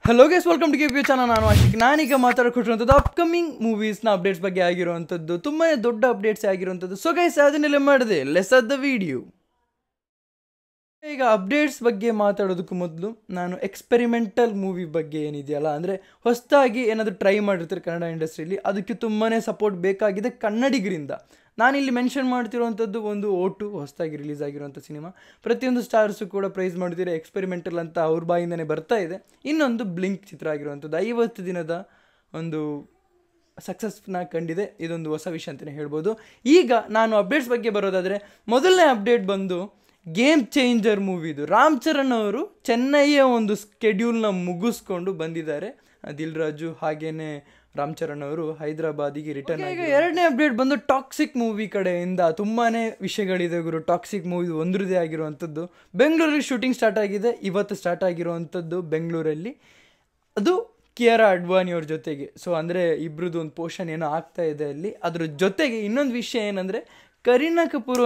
Hello guys, welcome to KP channel. ನಾನು ಆಶಿಕ್. ನಾನೀಗ ಮಾತಾಡ್ಕೊಟ್ಟಿರುವಂಥದ್ದು upcoming ಮೂವೀಸ್ನ updates ಬಗ್ಗೆ ಆಗಿರುವಂಥದ್ದು, ತುಂಬಾ ದೊಡ್ಡ ಅಪ್ಡೇಟ್ಸ್ ಆಗಿರುವಂಥದ್ದು. ಸೊ ಗೈಸ್, ಅದನ್ನೆಲ್ಲ ಮಾಡಿದೆ, ಲೆಟ್ಸ್ ಸ್ಟಾರ್ಟ್ ದ ವಿಡಿಯೋ. ಈಗ ಅಪ್ಡೇಟ್ಸ್ ಬಗ್ಗೆ ಮಾತಾಡೋದಕ್ಕೂ ಮೊದಲು ನಾನು ಎಕ್ಸ್ಪೆರಿಮೆಂಟಲ್ ಮೂವಿ ಬಗ್ಗೆ ಏನಿದೆಯಲ್ಲ, ಅಂದರೆ ಹೊಸದಾಗಿ ಏನಾದರೂ ಟ್ರೈ ಮಾಡಿರ್ತಾರೆ ಕನ್ನಡ ಇಂಡಸ್ಟ್ರಿಯಲ್ಲಿ, ಅದಕ್ಕೆ ತುಂಬಾ ಸಪೋರ್ಟ್ ಬೇಕಾಗಿದೆ ಕನ್ನಡಿಗರಿಂದ. ನಾನಿಲ್ಲಿ ಮೆನ್ಷನ್ ಮಾಡ್ತಿರೋವಂಥದ್ದು ಒಂದು ಓಟು ಹೊಸದಾಗಿ ರಿಲೀಸ್ ಆಗಿರುವಂಥ ಸಿನಿಮಾ. ಪ್ರತಿಯೊಂದು ಸ್ಟಾರ್ಸು ಕೂಡ ಪ್ರೈಸ್ ಮಾಡ್ತಿರೋ ಎಕ್ಸ್ಪೆರಿಮೆಂಟಲ್ ಅಂತ ಅವ್ರ ಬಾಯಿಂದನೇ ಬರ್ತಾ ಇದೆ. ಇನ್ನೊಂದು ಬ್ಲಿಂಕ್ ಚಿತ್ರ ಆಗಿರುವಂಥದ್ದು 50 ದಿನದ ಒಂದು ಸಕ್ಸಸ್ನ ಕಂಡಿದೆ. ಇದೊಂದು ಹೊಸ ವಿಷಯ ಅಂತಲೇ ಹೇಳ್ಬೋದು. ಈಗ ನಾನು ಅಪ್ಡೇಟ್ಸ್ ಬಗ್ಗೆ ಬರೋದಾದರೆ, ಮೊದಲನೇ ಅಪ್ಡೇಟ್ ಬಂದು ಗೇಮ್ ಚೇಂಜರ್ ಮೂವಿದು. ರಾಮ್ ಚರಣ್ ಅವರು ಚೆನ್ನೈಯ ಒಂದು ಸ್ಕೆಡ್ಯೂಲ್ನ ಮುಗಿಸ್ಕೊಂಡು ಬಂದಿದ್ದಾರೆ. ದಿಲ್ ರಾಜು ಹಾಗೇನೆ ರಾಮ್ ಚರಣ್ ಅವರು ಹೈದರಾಬಾದಿಗೆ ರಿಟರ್ನ್. ಈಗ ಎರಡನೇ ಅಪ್ಡೇಟ್ ಬಂದು ಟಾಕ್ಸಿಕ್ ಮೂವಿ ಕಡೆಯಿಂದ ತುಂಬಾ ವಿಷಯಗಳಿದೆ ಗುರು. ಟಾಕ್ಸಿಕ್ ಮೂವಿ ಒಂದ್ರದೇ ಆಗಿರುವಂಥದ್ದು. ಬೆಂಗಳೂರಲ್ಲಿ ಶೂಟಿಂಗ್ ಸ್ಟಾರ್ಟ್ ಆಗಿದೆ, ಇವತ್ತು ಸ್ಟಾರ್ಟ್ ಆಗಿರುವಂಥದ್ದು ಬೆಂಗಳೂರಲ್ಲಿ. ಅದು ಕಿಯಾರಾ ಅಡ್ವಾನಿ ಅವ್ರ ಜೊತೆಗೆ. ಸೊ ಅಂದರೆ ಇಬ್ರದ್ದು ಒಂದು ಪೋರ್ಷನ್ ಏನೋ ಆಗ್ತಾ ಇದೆ ಅಲ್ಲಿ. ಅದ್ರ ಜೊತೆಗೆ ಇನ್ನೊಂದು ವಿಷಯ ಏನಂದರೆ, ಕರೀನಾ ಕಪೂರ್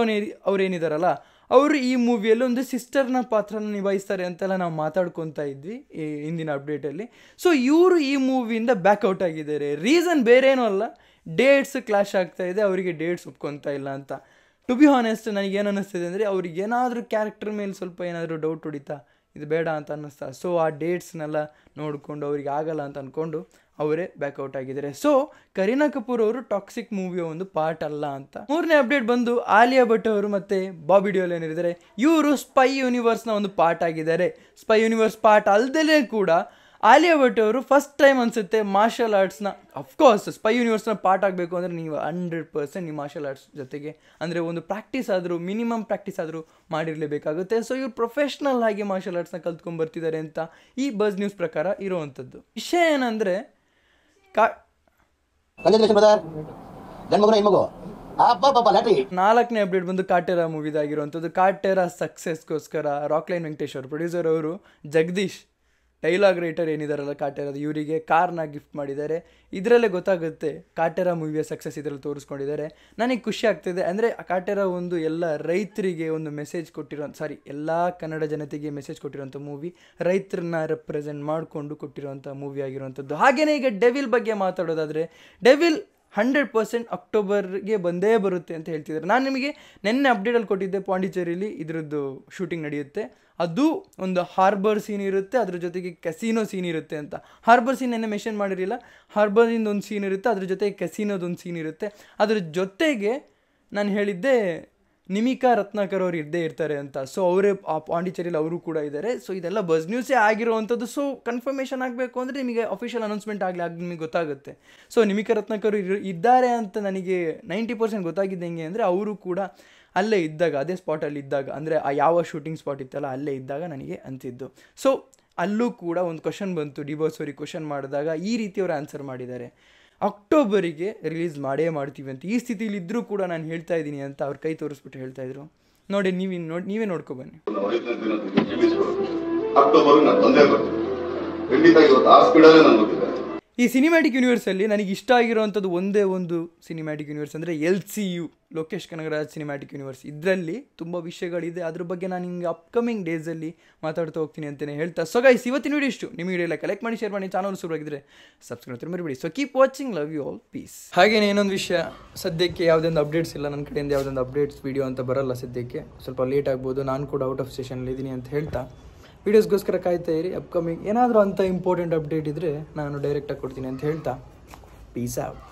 ಅವ್ರೇನಿದಾರಲ್ಲ, ಅವರು ಈ ಮೂವಿಯಲ್ಲಿ ಒಂದು ಸಿಸ್ಟರ್ನ ಪಾತ್ರನ ನಿಭಾಯಿಸ್ತಾರೆ ಅಂತೆಲ್ಲ ನಾವು ಮಾತಾಡ್ಕೊತಾ ಇದ್ವಿ ಈ ಹಿಂದಿನ ಅಪ್ಡೇಟಲ್ಲಿ. ಸೊ ಇವರು ಈ ಮೂವಿಯಿಂದ ಬ್ಯಾಕ್ಔಟ್ ಆಗಿದ್ದಾರೆ. ರೀಸನ್ ಬೇರೆ ಏನೂ ಅಲ್ಲ, ಡೇಟ್ಸ್ ಕ್ಲಾಶ್ ಆಗ್ತಾ ಇದೆ, ಅವರಿಗೆ ಡೇಟ್ಸ್ ಒಪ್ಕೊತಾ ಇಲ್ಲ ಅಂತ. ಟು ಬಿ ಹಾನೆಸ್ಟ್, ನನಗೇನು ಅನ್ನಿಸ್ತಿದೆ ಅಂದರೆ, ಅವ್ರಿಗೆ ಏನಾದರೂ ಕ್ಯಾರೆಕ್ಟರ್ ಮೇಲೆ ಸ್ವಲ್ಪ ಏನಾದರೂ ಡೌಟ್ ಹೊಡಿತಾ, ಇದು ಬೇಡ ಅಂತ ಅನ್ನಿಸ್ತಾ. ಸೊ ಆ ಡೇಟ್ಸ್ನೆಲ್ಲ ನೋಡಿಕೊಂಡು ಅವ್ರಿಗೆ ಆಗಲ್ಲ ಅಂತ ಅಂದ್ಕೊಂಡು ಅವರೇ ಬ್ಯಾಕ್ಔಟ್ ಆಗಿದ್ದಾರೆ. ಸೊ ಕರೀನಾ ಕಪೂರ್ ಅವರು ಟಾಕ್ಸಿಕ್ ಮೂವಿಯ ಒಂದು ಪಾರ್ಟ್ ಅಲ್ಲ ಅಂತ. ಮೂರನೇ ಅಪ್ಡೇಟ್ ಬಂದು ಆಲಿಯಾ ಭಟ್ ಅವರು ಮತ್ತು ಬಾಬಿ ಡಿಯೋಲ್ ಏನಿದ್ದಾರೆ, ಇವರು ಸ್ಪೈ ಯೂನಿವರ್ಸ್ನ ಒಂದು ಪಾರ್ಟ್ ಆಗಿದ್ದಾರೆ. ಸ್ಪೈ ಯೂನಿವರ್ಸ್ ಪಾರ್ಟ್ ಅಲ್ಲದೆ ಕೂಡ ಆಲಿಯಾ ಭಟ್ ಅವರು ಫಸ್ಟ್ ಟೈಮ್ ಅನಿಸುತ್ತೆ ಮಾರ್ಷಲ್ ಆರ್ಟ್ಸ್ನ, ಅಫ್ಕೋರ್ಸ್ ಸ್ಪೈ ಯೂನಿವರ್ಸ್ನ ಪಾರ್ಟ್ ಆಗಬೇಕು ಅಂದರೆ ನೀವು 100% ನೀವು ಮಾರ್ಷಲ್ ಆರ್ಟ್ಸ್ ಜೊತೆಗೆ ಅಂದರೆ ಒಂದು ಪ್ರಾಕ್ಟೀಸ್ ಆದರೂ, ಮಿನಿಮಮ್ ಪ್ರಾಕ್ಟೀಸ್ ಆದರೂ ಮಾಡಿರಲೇಬೇಕಾಗುತ್ತೆ. ಸೊ ಇವ್ರು ಪ್ರೊಫೆಷ್ನಲ್ ಆಗಿ ಮಾರ್ಷಲ್ ಆರ್ಟ್ಸ್ನ ಕಲ್ತ್ಕೊಂಡು ಬರ್ತಿದ್ದಾರೆ ಅಂತ ಈ ಬಸ್ ನ್ಯೂಸ್ ಪ್ರಕಾರ ಇರುವಂಥದ್ದು. ವಿಷಯ ಏನಂದರೆ, ನಾಲ್ಕನೇ ಅಪ್ಡೇಟ್ ಬಂದು ಕಾಟೇರ ಮೂವಿದಾಗಿರುವಂಥದ್ದು. ಕಾಟೇರ ಸಕ್ಸಸ್ಗೋಸ್ಕರ ರಾಕ್ಲೈನ್ ವೆಂಕಟೇಶ್ ಅವರು, ಪ್ರೊಡ್ಯೂಸರ್ ಅವರು, ಜಗದೀಶ್ ಡೈಲಾಗ್ ರೈಟರ್ ಏನಿದಾರಲ್ಲ ಕಾಟೇರದ, ಇವರಿಗೆ ಕಾರ್ನ ಗಿಫ್ಟ್ ಮಾಡಿದ್ದಾರೆ. ಇದರಲ್ಲೇ ಗೊತ್ತಾಗುತ್ತೆ ಕಾಟೇರ ಮೂವಿಯ ಸಕ್ಸಸ್ ಇದರಲ್ಲಿ ತೋರಿಸ್ಕೊಂಡಿದ್ದಾರೆ. ನನಗೆ ಖುಷಿ ಆಗ್ತಿದೆ. ಅಂದರೆ ಕಾಟೇರ ಒಂದು ಎಲ್ಲ ರೈತರಿಗೆ ಒಂದು ಮೆಸೇಜ್ ಎಲ್ಲ ಕನ್ನಡ ಜನತೆಗೆ ಮೆಸೇಜ್ ಕೊಟ್ಟಿರೋಂಥ ಮೂವಿ, ರೈತರನ್ನ ರೆಪ್ರೆಸೆಂಟ್ ಮಾಡಿಕೊಂಡು ಕೊಟ್ಟಿರೋಂಥ ಮೂವಿ ಆಗಿರುವಂಥದ್ದು. ಹಾಗೆಯೇ ಈಗ ಡೆವಿಲ್ ಬಗ್ಗೆ ಮಾತಾಡೋದಾದರೆ, ಡೆವಿಲ್ 100% ಅಕ್ಟೋಬರ್ಗೆ ಬಂದೇ ಬರುತ್ತೆ ಅಂತ ಹೇಳ್ತಿದ್ದಾರೆ. ನಾನು ನಿಮಗೆ ನೆನ್ನೆ ಅಪ್ಡೇಟಲ್ಲಿ ಕೊಟ್ಟಿದ್ದೆ, ಪಾಂಡಿಚೇರಿಯಲ್ಲಿ ಇದರದ್ದು ಶೂಟಿಂಗ್ ನಡೆಯುತ್ತೆ. ಅದು ಒಂದು ಹಾರ್ಬರ್ ಸೀನ್ ಇರುತ್ತೆ, ಅದ್ರ ಜೊತೆಗೆ ಕೆಸಿನೋ ಸೀನ್ ಇರುತ್ತೆ ಅಂತ. ಹಾರ್ಬರ್ ಸೀನ್ ನೆನ್ನೆ ಮೆನ್ಷನ್ ಮಾಡಿರಲಿಲ್ಲ, ಹಾರ್ಬರಿಂದ ಒಂದು ಸೀನ್ ಇರುತ್ತೆ, ಅದ್ರ ಜೊತೆಗೆ ಕೆಸಿನೋದೊಂದು ಸೀನ್ ಇರುತ್ತೆ. ಅದ್ರ ಜೊತೆಗೆ ನಾನು ಹೇಳಿದ್ದೆ ನಿಮಿಕಾ ರತ್ನಾಕರ್ ಅವರು ಇದ್ದೇ ಇರ್ತಾರೆ ಅಂತ. ಸೊ ಅವರೇ ಆ ಪಾಂಡಿಚೇರಿಯಲ್ಲಿ ಅವರು ಕೂಡ ಇದ್ದಾರೆ. ಸೊ ಇದೆಲ್ಲ ಬಸ್ ನ್ಯೂಸೇ ಆಗಿರುವಂಥದ್ದು. ಸೊ ಕನ್ಫರ್ಮೇಷನ್ ಆಗಬೇಕು ಅಂದರೆ ನಿಮಗೆ ಅಫಿಷಿಯಲ್ ಅನೌನ್ಸ್ಮೆಂಟ್ ಆಗಲಿ ನಿಮಗೆ ಗೊತ್ತಾಗುತ್ತೆ. ಸೊ ನಿಮಿಕಾ ರತ್ನಾಕರ್ ಇದ್ದಾರೆ ಅಂತ ನನಗೆ 90% ಗೊತ್ತಾಗಿದ್ದು ಹೆಂಗೆ ಅಂದರೆ, ಅವರು ಕೂಡ ಅಲ್ಲೇ ಇದ್ದಾಗ, ಅದೇ ಸ್ಪಾಟಲ್ಲಿ ಇದ್ದಾಗ, ಅಂದರೆ ಆ ಯಾವ ಶೂಟಿಂಗ್ ಸ್ಪಾಟ್ ಇತ್ತಲ್ಲ ಅಲ್ಲೇ ಇದ್ದಾಗ ನನಗೆ ಅಂತಿದ್ದು. ಸೊ ಅಲ್ಲೂ ಕೂಡ ಒಂದು ಕ್ವಶನ್ ಬಂತು, ಡಿಬೋಸ್ ಅವ್ರಿಗೆ ಕ್ವಶನ್ ಮಾಡಿದಾಗ ಈ ರೀತಿ ಅವರು ಆನ್ಸರ್ ಮಾಡಿದ್ದಾರೆ, ಅಕ್ಟೋಬರಿಗೆ ರಿಲೀಸ್ ಮಾಡೇ ಮಾಡ್ತೀವಿ ಅಂತ. ಈ ಸ್ಥಿತಿಲಿ ಇದ್ದರೂ ಕೂಡ ನಾನು ಹೇಳ್ತಾ ಇದ್ದೀನಿ ಅಂತ ಅವ್ರ ಕೈ ತೋರಿಸ್ಬಿಟ್ಟು ಹೇಳ್ತಾ ಇದ್ರು. ನೋಡಿ, ನೀವೇ ನೋಡ್ಕೊ ಬನ್ನಿ. ಈ ಸಿನಿಮ್ಯಾಟಿಕ್ ಯೂನಿವರ್ಸಲ್ಲಿ ನನಗೆ ಇಷ್ಟ ಆಗಿರೋವಂಥದ್ದು ಒಂದೇ ಒಂದು ಸಿನಿಮ್ಯಾಟಿಕ್ ಯೂನಿವರ್ಸ್ ಅಂದರೆ LCU, Lokesh Kanagaraj cinematic universe. ಇದರಲ್ಲಿ ತುಂಬ ವಿಷಯಗಳಿದೆ, ಅದ್ರ ಬಗ್ಗೆ ನಾನು ನಿಮಗೆ ಅಪ್ಕಮಿಂಗ್ ಡೇಸಲ್ಲಿ ಮಾತಾಡ್ತಾ ಹೋಗ್ತೀನಿ ಅಂತಲೇ ಹೇಳ್ತಾ. ಸೊ ಗೈಸ್, ಇವತ್ತಿನ ವಿಡಿಯೋ ಇಷ್ಟು. ನಿಮ್ಮ ವಿಡಿಯೋ ಎಲ್ಲ ಕಲೆಕ್ಟ್ ಮಾಡಿ, ಶೇರ್ ಮಾಡಿ, ಚಾನಲ್ ಸುರುವಾಗಿದ್ದರೆ ಸಬ್ಸ್ಕ್ರೈಬ್ ಮರಿಬೇಡಿ. So keep watching, love you all, peace. ಹಾಗೇನೇ ಇನ್ನೊಂದು ವಿಷಯ, ಸದ್ಯಕ್ಕೆ ಯಾವುದೊಂದು ಅಪ್ಡೇಟ್ಸ್ ಇಲ್ಲ ನನ್ನ ಕಡೆಯಿಂದ, ಯಾವುದೊಂದು ಅಪ್ಡೇಟ್ಸ್ ವಿಡಿಯೋ ಅಂತ ಬರಲ್ಲ ಸದ್ಯಕ್ಕೆ. ಸ್ವಲ್ಪ ಲೇಟ್ ಆಗ್ಬೋದು, ನಾನು ಕೂಡ ಔಟ್ ಆಫ್ ಸ್ಟೇಷನಲ್ಲಿ ಇದ್ದೀನಿ ಅಂತ ಹೇಳ್ತಾ ವೀಡಿಯೋಸ್ಗೋಸ್ಕರ ಕಾಯ್ತಾ ಇರಿ. ಅಪ್ಕಮಿಂಗ್ ಏನಾದರೂ ಅಂಥ ಇಂಪಾರ್ಟೆಂಟ್ ಅಪ್ಡೇಟ್ ಇದ್ದರೆ ನಾನು ಡೈರೆಕ್ಟಾಗಿ ಕೊಡ್ತೀನಿ ಅಂತ ಹೇಳ್ತಾ, ಪೀಸ್ ಔಟ್.